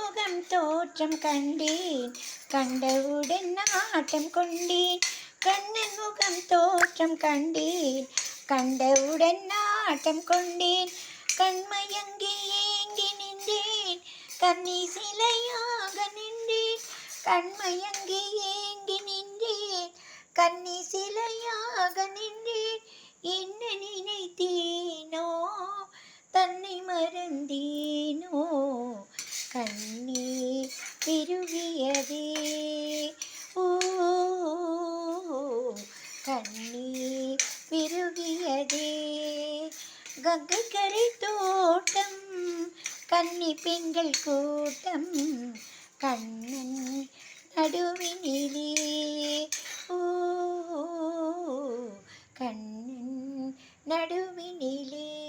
முகம் தோற்றம் கண்டேன், கண்டவுடன் நாட்டம் கொண்டேன். கண்ணன் முகம் தோற்றம் கண்டேன், கண்டவுடன் நாட்டம் கொண்டேன். கண்மயங்கி ஏங்கி நின்றேன், கண்ணி சிலையாக நின்றேன். கண்மயங்கி ஏங்கி நின்றேன், கண்ணி சிலையாக நின்றேன். என்ன நினைத்தேனோ தன்னை மறந்தேனோ, கண்ணீர் பெருகியதே. ஓ, கண்ணீர் பெருகியதே. கங்கை கரை தோட்டம், கன்னி பெண்கள் கூட்டம், கண்ணன் நடுவினிலே. ஓ, கண்ணன் நடுவினிலே.